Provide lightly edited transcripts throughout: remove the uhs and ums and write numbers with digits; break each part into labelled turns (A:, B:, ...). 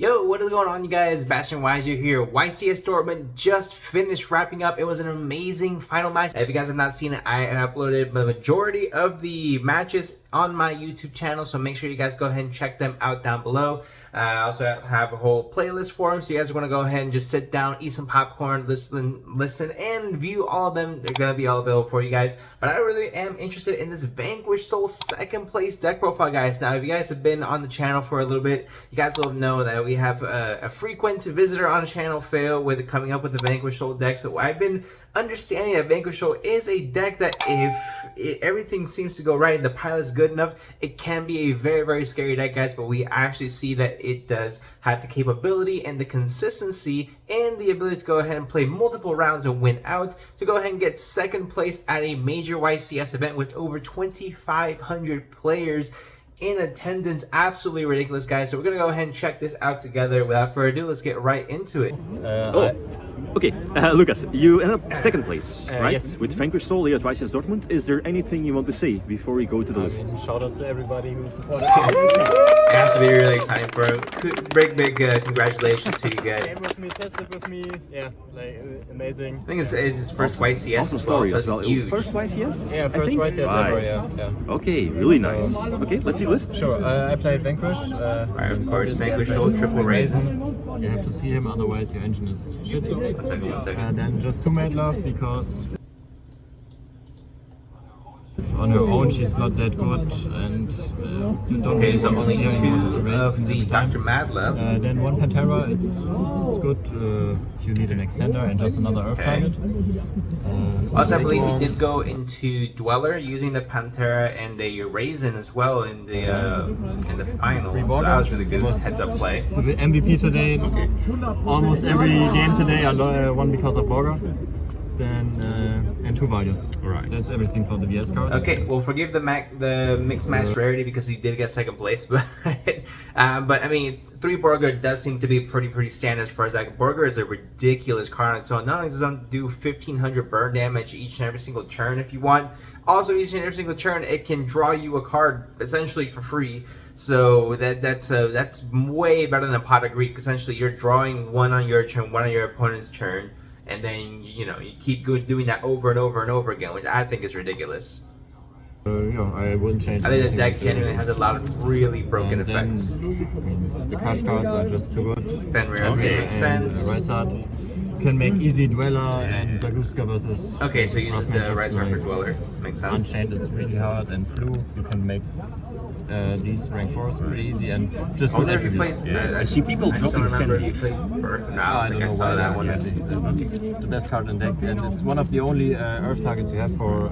A: Yo, what is going on, you guys? Bashtian Ygo here. YCS Dortmund just finished wrapping up. It was an amazing final match. If you guys have not seen it, I uploaded the majority of the matches on my YouTube channel, so make sure you guys go ahead and check them out down below. I also have a whole playlist for them, so you guys want to go ahead and just sit down, eat some popcorn, listen, and view all of them. They're going to be all available for you guys. But I really am interested in this Vanquish Soul second place deck profile, guys. Now, if you guys have been on the channel for a little bit, you guys will know that we have a frequent visitor on the channel, Fail, with coming up with the Vanquish Soul deck. So I've been understanding that Vanquish Soul is a deck that if everything seems to go right and the pilot is good enough, it can be a very, very scary deck, guys. But we actually see that it does have the capability and the consistency and the ability to go ahead and play multiple rounds and win out, to go ahead and get second place at a major YCS event with over 2,500 players in attendance. Absolutely ridiculous, guys. So we're gonna go ahead and check this out together. Without further ado, let's get right into it.
B: Okay, Lucas, you end up second place, right?
C: Yes.
B: With Vanquish Soul here at YCS Dortmund. Is there anything you want to say before we go to the list?
C: Shout out to everybody who supported
A: It has to be really exciting for him. Big congratulations to you guys.
C: Came with me, tested with me. Yeah, like amazing.
A: I think it's his first YCS
B: Awesome
A: as well.
B: story
A: So
B: as well.
A: that's huge.
B: First YCS?
C: Yeah,
B: I
C: first
B: think?
C: YCS
B: Right.
C: ever. Yeah.
B: Okay, really nice. Okay, let's see the list.
C: Sure. I played Vanquish.
A: Alright, of course,
C: obviously I
A: Vanquish
C: played
A: Soul, triple raisin.
C: You have to see him, otherwise your engine is shitty.
A: One second.
C: Then just 2 made love because on her own she's not that good, and you don't
A: Okay,
C: really
A: so
C: want to
A: only
C: see her, you want to
A: two
C: raise
A: of the
C: every time.
A: Dr. Madlove.
C: Then one Pantera, it's good if you need an extender and just another Earth target.
A: Also, I believe he
C: Earthworms.
A: did go into Dweller using the Pantera and a Raisin as well in the final. So that was really good heads up play.
C: The MVP today. Almost every game today I won because of Borger. Then and 2 values.
B: Alright.
C: That's everything for the VS cards.
A: Okay, we'll forgive the mixed match rarity because he did get second place, but I mean, 3 Borger does seem to be pretty standard as far as like Borger is a ridiculous card on its own. Not only does it do 1,500 burn damage each and every single turn if you want, also each and every single turn it can draw you a card essentially for free. So that's way better than a Pot of Greek. Essentially, you're drawing one on your turn, one on your opponent's turn. And then, you keep doing that over and over and over again, which I think is ridiculous.
C: Yeah, I wouldn't change.
A: I think the
C: anything
A: deck
C: with
A: genuinely has a lot of really broken
C: And then,
A: effects.
C: the cash cards are just too good.
A: Fenrir,
B: Okay.
A: makes sense.
C: Rysart can make easy Dweller and Baguska versus.
A: Okay, so you use the
C: Rough
A: right
C: matchups
A: side for
C: like
A: Dweller. Makes sense.
C: Unchained is really hard, and Flu you can make these rank 4s pretty easy and just
A: I
C: good
A: wonder if you
C: attributes.
A: played.
B: I see people
A: just don't
B: dropping
A: remember if you
B: Fenrir.
A: played Birth. No,
C: I
A: I
C: don't
A: think I
C: know
A: saw
C: why
A: that one.
C: It's the best card in deck, and it's one of the only Earth targets you have for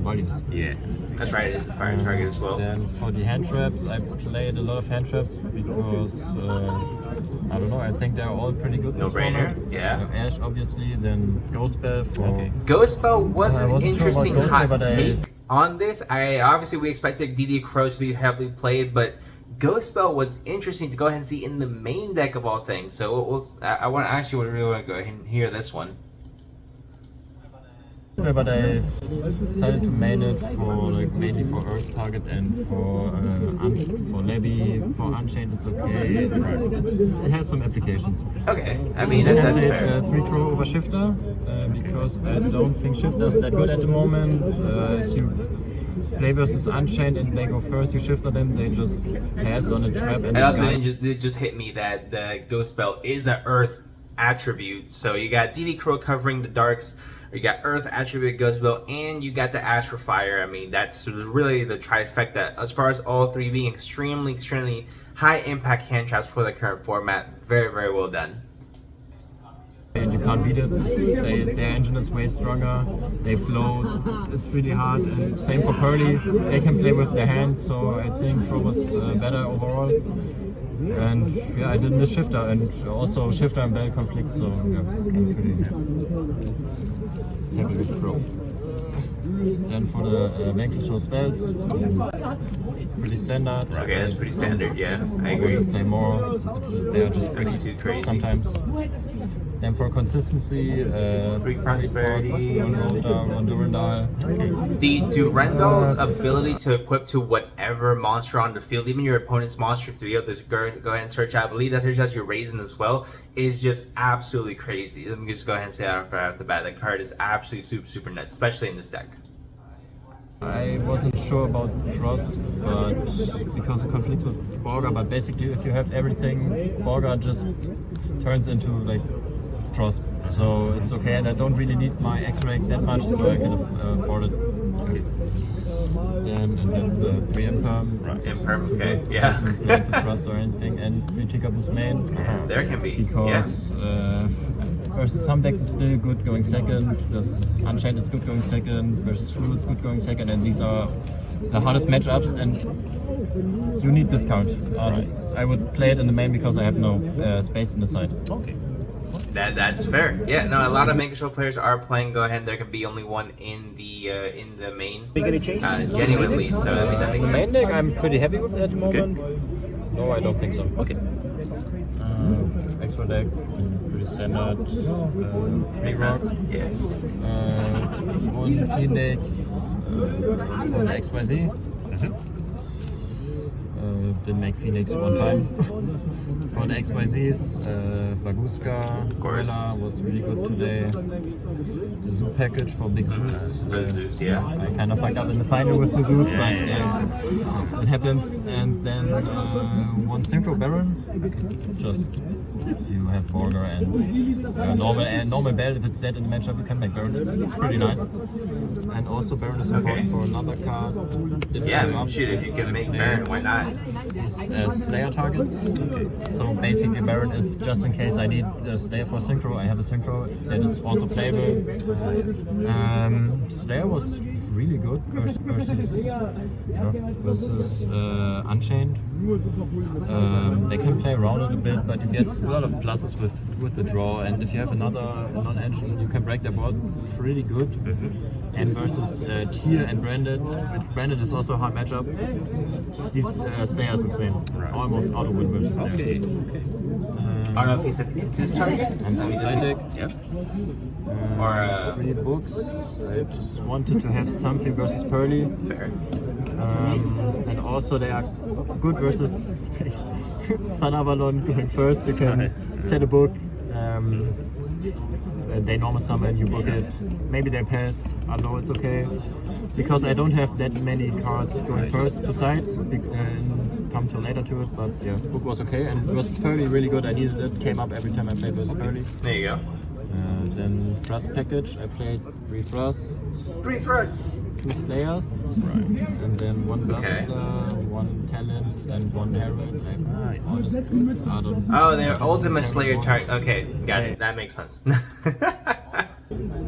C: values.
B: Yeah.
A: That's right, it's a fire target as well.
C: Then for the hand traps, I played a lot of hand traps because I don't know. I think they're all pretty good.
A: No
C: this
A: brainer,
C: format.
A: yeah.
C: Ash obviously, then Ghost Spell for.
A: Ghost Spell was
C: I
A: an
C: wasn't sure about
A: interesting
C: Ghost Spell,
A: hot
C: but I-
A: take on this. Obviously we expected DD Crow to be heavily played, but Ghost Spell was interesting to go ahead and see in the main deck of all things. So I want really want to go ahead and hear this one.
C: Yeah, but I decided to main it for mainly for Earth target and for Levy. For Unchained, it's okay. It has some applications.
A: Okay, I mean
C: Then I
A: that's
C: played
A: fair.
C: 3-throw over Shifter because I don't think Shifter's that good at the moment. If you play versus Unchained and they go first, you Shifter them, they just pass on a trap. And
A: And also
C: die.
A: it just hit me that the Ghost Spell is an Earth attribute. So you got DD Crow covering the darks, or you got Earth attribute Ghost Spell, and you got the Ash for fire. I mean, that's really the trifecta. As far as all 3 being extremely high impact hand traps for the current format, very well done.
C: And you can't beat it. Their engine is way stronger. They float. It's really hard. And same for Pearly. They can play with their hands, so I think Throw was better overall. And yeah, I did miss Shifter, and also Shifter and Bell conflict, so yeah, I'm pretty happy with Throw. Then for the Vanquish Soul spells, pretty standard.
A: Okay, that's pretty standard, yeah. I
C: I
A: agree.
C: want to play more. They are just pretty
A: Too crazy.
C: sometimes. Then for consistency,
A: 3 Prosperity.
C: one Rota, one Durandal.
A: The Durandal's ability to equip to whatever monster on the field, even your opponent's monster, to be able to go ahead and search out. I believe that search out your Raisin as well, is just absolutely crazy. Let me just go ahead and say that right off the bat. That card is absolutely super nuts, especially in this deck.
C: I wasn't sure about Frost, but because it conflicts with Borga, but basically if you have everything, Borga just turns into like Frost. So it's okay, and I don't really need my X-Ray that much, so I can afford it. Okay. And then the 3 Imperm.
A: Imperm, okay, yeah.
C: Doesn't play to Frost or anything, and 3 Tikaboo's main.
A: There can be.
C: Because versus some decks it's still good going second, versus Unchained it's good going second, versus Flu it's good going second, and these are the hardest matchups, and you need this card. I would play it in the main because I have no space in the side.
B: Okay.
A: That's fair. Yeah, no, a lot of Mega Show players are playing Go Ahead. There can be only one in the main.
B: Make any changes?
A: Genuinely, so I mean, that makes
C: The main
A: sense.
C: deck I'm pretty happy with at the moment. No, I don't think so.
B: Okay.
C: Extra deck, pretty standard. 3 rocks.
A: Yes.
C: One Phoenix for the XYZ. Didn't make Phoenix one time. For the XYZs, Baguska, Gorilla was really good today. The Zoo package for Big Zeus.
A: Yeah.
C: I kind of fucked up in the final with the Zeus, but it happens. And then one Synchro Baron. Just if you have Border and normal Bell, if it's dead in the matchup, you can make Baron. It's pretty nice. And also Baron is important for another card.
A: Yeah, shoot, if you can make Baron, why not?
C: These Slayer targets. So basically Baron is just in case I need a Slayer for Synchro. I have a Synchro that is also playable. Slayer was really good versus Unchained. They can play around it a bit, but you get a lot of pluses with the draw, and if you have another non-engine, you can break their board pretty good. And versus Tier and Branded, which Branded is also a hard matchup, these Slayer is insane. Almost auto win versus Slayer.
A: I don't know if he said it's his target.
C: And side deck.
A: Or
C: 3 books. I just wanted to have something versus Pearly.
A: fair.
C: And also they are good versus Sun Avalon going first. You can set a book. They normal summon, you book it. Maybe they pass. I know it's okay. Because I don't have that many cards going first to side. Come to later to it, but yeah, book was okay. And versus Pearly, really good. I needed it. Came up every time I played versus Pearly.
A: There you go.
C: Then Thrust package. I played 3 Thrusts.
A: 3 threats.
C: 2 Slayers, and then 1 Blaster, 1 Talents, and 1 Herald. I honestly, I don't.
A: Oh, they're Ultimate
C: Seven
A: Slayer
C: ones.
A: target. Okay, got
C: Right.
A: it. That makes sense.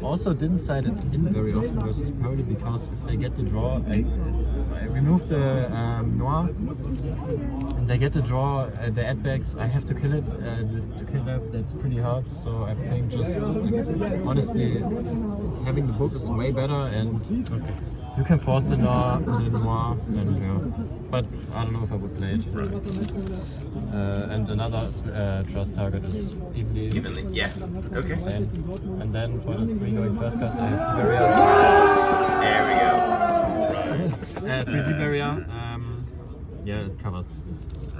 C: Also, didn't side it in very often versus Pearly because if they get the draw, if I remove the Noir and they get the draw, the ad-backs, I have to kill it. To kill that, that's pretty hard. So I think just honestly, having the book is way better, and you can force the Noir, and yeah. But I don't know if I would play it. And another trust target is
A: Evenly, yeah. Okay.
C: insane. And then for the 3 going first cards, I have Barrier.
A: There we go.
C: 3D Barrier. Yeah, it covers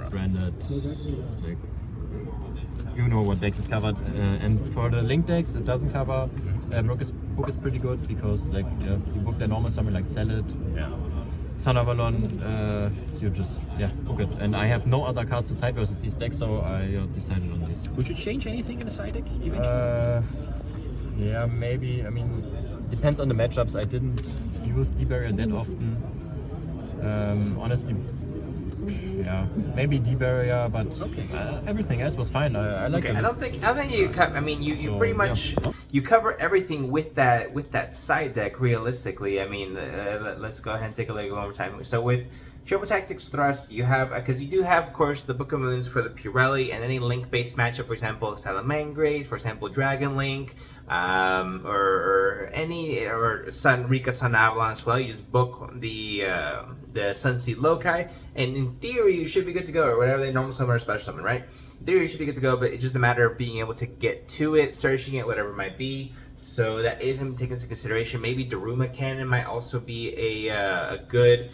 C: Branded. Like, you know what decks is covered. And for the Link decks, it doesn't cover. Book is pretty good because like you book the normal summon like Salad. Sun Avalon, you just book it. And I have no other cards to side versus these decks, so I decided on this.
B: Would you change anything in the side deck eventually?
C: Yeah, maybe. I mean, depends on the matchups. I didn't use D-Barrier that often. Honestly, yeah, maybe D-Barrier, but everything else was fine. I like
A: Okay, I don't think you cut. I mean, you
C: So,
A: pretty much you cover everything with that side deck. Realistically, I mean, let's go ahead and take a look one more time. So with Triple Tactics Thrust, you have because you do have, of course, the Book of Moons for the Pirelli and any link-based matchup. For example, Salamangreat, for example, Dragon Link, or Sun Rika Sun Avalon as well. You just book the Sunseed Loci, and in theory, you should be good to go, or whatever they normal summon or special summon, right? there you should be good to go, but it's just a matter of being able to get to it, searching it, whatever it might be. So that is going to be taken into consideration. Maybe Daruma Cannon might also be a good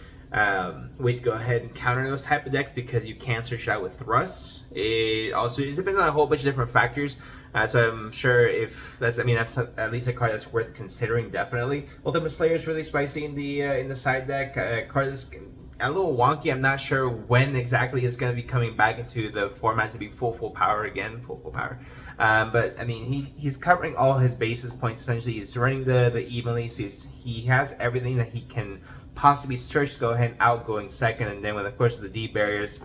A: way to go ahead and counter those type of decks, because you can search it out with Thrust. It also just depends on a whole bunch of different factors. So I'm sure if that's, I mean, that's at least a card that's worth considering, definitely. Ultimate Slayer is really spicy in the side deck. Card that's a little wonky. I'm not sure when exactly it's going to be coming back into the format to be full power again, full power. But I mean, he's covering all his basis points essentially. He's running the evenly, so he has everything that he can possibly search to go ahead and outgoing second, and then with of course the D barriers,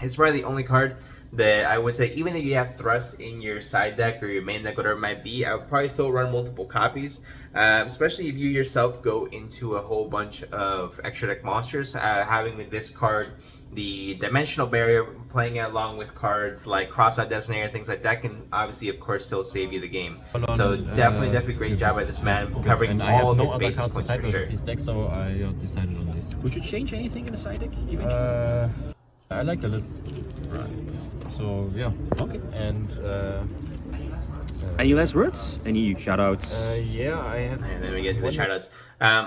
A: it's probably the only card that I would say, even if you have Thrust in your side deck or your main deck, whatever it might be, I would probably still run multiple copies, especially if you yourself go into a whole bunch of extra deck monsters. Having with this card the Dimensional Barrier, playing it along with cards like Cross-Out Designator, things like that, can obviously of course still save you the game. So definitely great job by this man, covering all of his bases points for sure.
C: This deck, so I decided on this.
B: Would you change anything in the side deck eventually?
C: I like the list.
B: Right.
C: So yeah.
B: Okay.
C: And
B: any last words? Any shout outs?
C: yeah, I have.
A: And then we get to the shoutouts.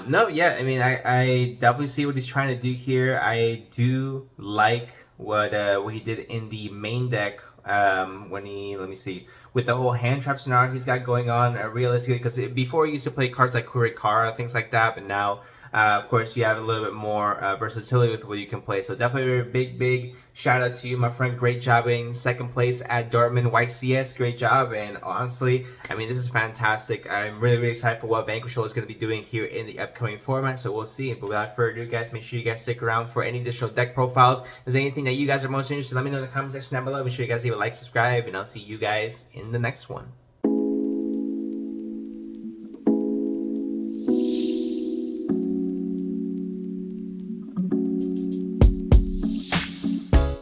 A: No, yeah, I mean, I definitely see what he's trying to do here. I do like what he did in the main deck when he, let me see, with the whole hand trap scenario he's got going on. Realistically, because before he used to play cards like Kurikara, things like that, but now of course you have a little bit more versatility with what you can play. So definitely a big shout out to you, my friend. Great job in second place at Dortmund YCS. Great job. And honestly, I mean, this is fantastic. I'm really excited for what Vanquish is going to be doing here in the upcoming format, so we'll see. But without further ado, guys, make sure you guys stick around for any additional deck profiles. If there's anything that you guys are most interested in, let me know in the comment section down below. Make sure you guys leave a like, subscribe, and I'll see you guys in the next one.